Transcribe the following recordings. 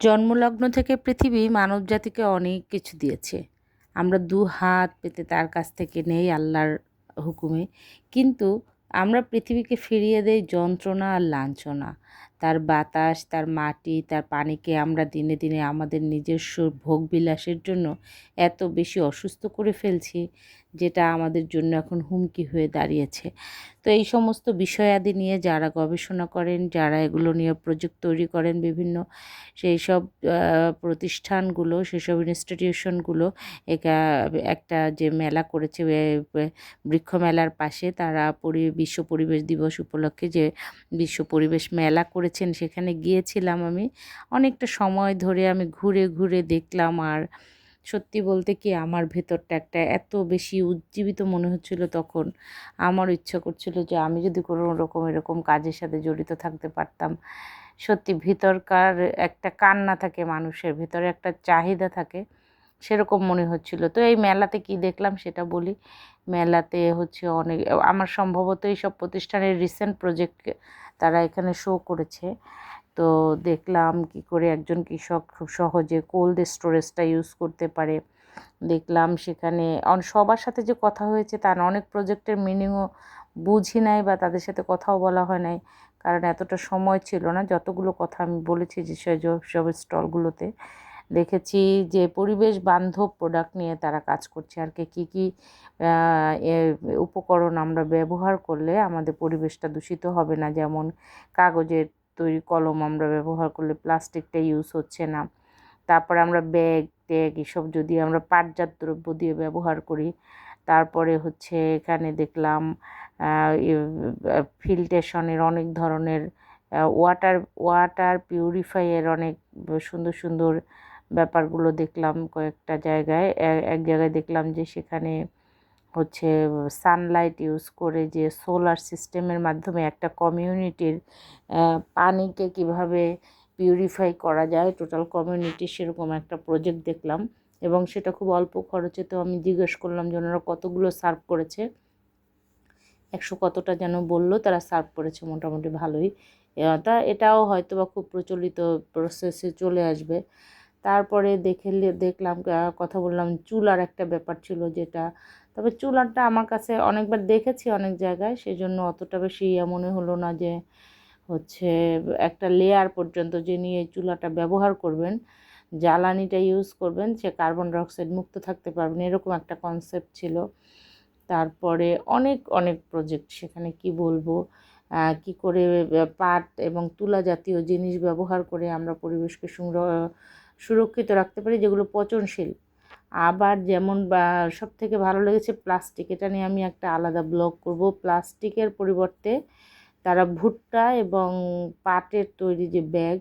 জন্মলগ্ন থেকে পৃথিবী মানবজাতিকে অনেক কিছু দিয়েছে। আমরা দু হাত পেতে তার কাছ থেকে নেই আল্লাহর হুকুমে, কিন্তু আমরা পৃথিবীকে ফিরিয়ে দেই যন্ত্রণা আর লাঞ্ছনা। তার বাতাস, তার মাটি, তার পানিকে আমরা দিনে দিনে আমাদের নিজস্ব ভোগবিলাসের জন্য এত বেশি অসুস্থ করে ফেলছি, যেটা আমাদের জন্য এখন হুমকি হয়ে দাঁড়িয়েছে। তো এই সমস্ত বিষয়াদি নিয়ে যারা গবেষণা করেন, যারা এগুলো নিয়ে প্রজেক্ট তৈরি করেন, বিভিন্ন সেই সব প্রতিষ্ঠানগুলো, সেসব ইনস্টিটিউশনগুলো একটা যে মেলা করেছে বৃক্ষ মেলার পাশে, তারা বিশ্ব পরিবেশ দিবস উপলক্ষে যে বিশ্ব পরিবেশ মেলা করেছেন, সেখানে গিয়েছিলাম আমি। অনেকটা সময় ধরে আমি ঘুরে ঘুরে দেখলাম, আর সত্যি বলতে কি আমার ভেতরটা একটা এত বেশি উজ্জীবিত মনে হচ্ছিল তখন। আমার ইচ্ছা করছিল যে আমি যদি কোনো রকম এরকম কাজের সাথে জড়িত থাকতে পারতাম। সত্যি ভিতরকার একটা কান্না থাকে, মানুষের ভিতরে একটা চাহিদা থাকে, সেরকম মনে হচ্ছিল। তো এই মেলাতে কি দেখলাম সেটা বলি। মেলাতে হচ্ছে অনেক, আমার সম্ভবত এইসব প্রতিষ্ঠানের রিসেন্ট প্রজেক্ট তারা এখানে শো করেছে। তো দেখলাম কি করে একজন কৃষক খুব সহজে কোল্ড স্টোরেজটা ইউজ করতে পারে। দেখলাম সেখানে সবার সাথে যে কথা হয়েছে তা না, অনেক প্রজেক্টের মিনিংও বুঝি নাই বা তাদের সাথে কথাও বলা হয় নাই, কারণ এতটা সময় ছিল না। যতগুলো কথা আমি বলেছি যে সব স্টলগুলোতে দেখেছি যে পরিবেশ বান্ধব প্রোডাক্ট নিয়ে তারা কাজ করছে, আর কী কী উপকরণ আমরা ব্যবহার করলে আমাদের পরিবেশটা দূষিত হবে না। যেমন কাগজের তৈরি কলম আমরা ব্যবহার করলে প্লাস্টিকটা ইউজ হচ্ছে না। তারপরে আমরা ব্যাগ ট্যাগ এসব যদি আমরা পাটজাত দ্রব্য দিয়ে ব্যবহার করি। তারপরে হচ্ছে এখানে দেখলাম ফিল্ট্রেশনের অনেক ধরনের ওয়াটার পিউরিফাইয়ের অনেক সুন্দর সুন্দর ব্যাপারগুলো দেখলাম কয়েকটা জায়গায়। এক জায়গায় দেখলাম যে সেখানে হচ্ছে সানলাইট ইউজ করে যে সোলার সিস্টেমের মাধ্যমে একটা কমিউনিটির পানিকে কিভাবে পিউরিফাই করা যায়, টোটাল কমিউনিটি, সেরকম একটা প্রজেক্ট দেখলাম। এবং সেটা খুব অল্প খরচে। তো আমি জিজ্ঞেস করলাম যে ওনারা কতগুলো সার্ভ করেছে, 100 কতটা যেন বললো, তারা সার্ভ করেছে মোটামুটি ভালোই। এটাও হয়তো বা খুব প্রচলিত প্রসেসে চলে আসবে। তারপরে দেখলাম, কথা বললাম, চুলার একটা ব্যাপার ছিল যেটা, তবে চুলাটা আমার কাছে অনেকবার দেখেছি অনেক জায়গায়, সেই জন্য অতটা বেশি মনে হলো না যে হচ্ছে একটা লেয়ার পর্যন্ত যে নিয়ে চুলাটা ব্যবহার করবেন, জ্বালানিটা ইউজ করবেন, সে কার্বন ডাইঅক্সাইড মুক্ত থাকতে পারবেন, এরকম একটা কনসেপ্ট ছিল। তারপরে অনেক অনেক প্রজেক্ট সেখানে, কি বলবো, কি করে পাট এবং তুলা জাতীয় জিনিস ব্যবহার করে আমরা পরিবেশকে সুরক্ষিত রাখতে পারি, যেগুলো পচনশীল। আবার যেমন সব থেকে ভালো লেগেছে প্লাস্টিক, এটা নিয়ে আমি একটা আলাদা ব্লগ করব। প্লাস্টিকের পরিবর্তে তারা ভুট্টা এবং পাটের তৈরি যে ব্যাগ।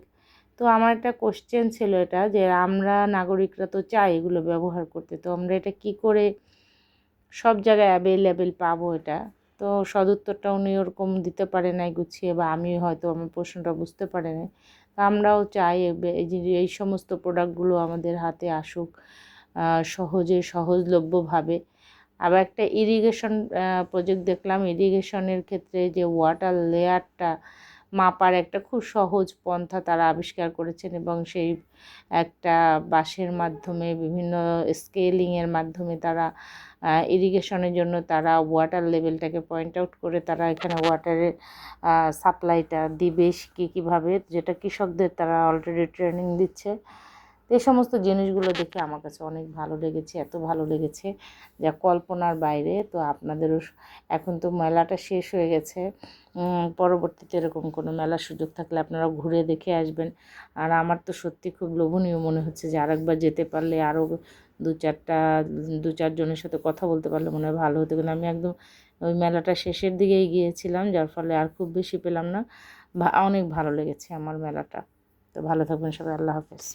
তো আমার একটা কোশ্চেন ছিল এটা, যে আমরা নাগরিকরা তো চাই এগুলো ব্যবহার করতে, তো আমরা এটা কি করে সব জায়গায় অ্যাভেলেবেল পাবো এটা? তো সদুত্তরটা উনি ওরকম দিতে পারে নাই গুছিয়ে, বা আমি হয়তো আমার প্রশ্নটা বুঝতে পারি নাই। তা আমরাও চাই এই সমস্ত প্রোডাক্টগুলো আমাদের হাতে আসুক সহজে, সহজলভ্যভাবে। আবার একটা ইরিগেশন প্রজেক্ট দেখলাম। ইরিগেশনের ক্ষেত্রে যে ওয়াটার লেয়ারটা মাপার একটা খুব সহজ পন্থা তারা আবিষ্কার করেছেন, এবং সেই একটা বাঁশের মাধ্যমে বিভিন্ন স্কেলিংয়ের মাধ্যমে তারা ইরিগেশনের জন্য তারা ওয়াটার লেভেলটাকে পয়েন্ট আউট করে তারা এখানে ওয়াটারের সাপ্লাইটা দিবে কীভাবে, যেটা কৃষকদের তারা অলরেডি ট্রেনিং দিচ্ছে। তো এই সমস্ত জিনিসগুলো দেখে আমার কাছে অনেক ভালো লেগেছে, এত ভালো লেগেছে যা কল্পনার বাইরে। তো আপনাদেরও, এখন তো মেলাটা শেষ হয়ে গেছে, পরবর্তীতে এরকম কোনো মেলার সুযোগ থাকলে আপনারা ঘুরে দেখে আসবেন। আর আমার তো সত্যি খুব লোভনীয় মনে হচ্ছে যে আরেকবার যেতে পারলে, আরও দু চারজনের সাথে কথা বলতে পারলে মনে হয় ভালো হতো। কিন্তু আমি একদম ওই মেলাটা শেষের দিকেই গিয়েছিলাম, যার ফলে আর খুব বেশি পেলাম না। অনেক ভালো লেগেছে আমার মেলাটা। তো ভালো থাকবেন সবাই, আল্লাহ হাফেজ।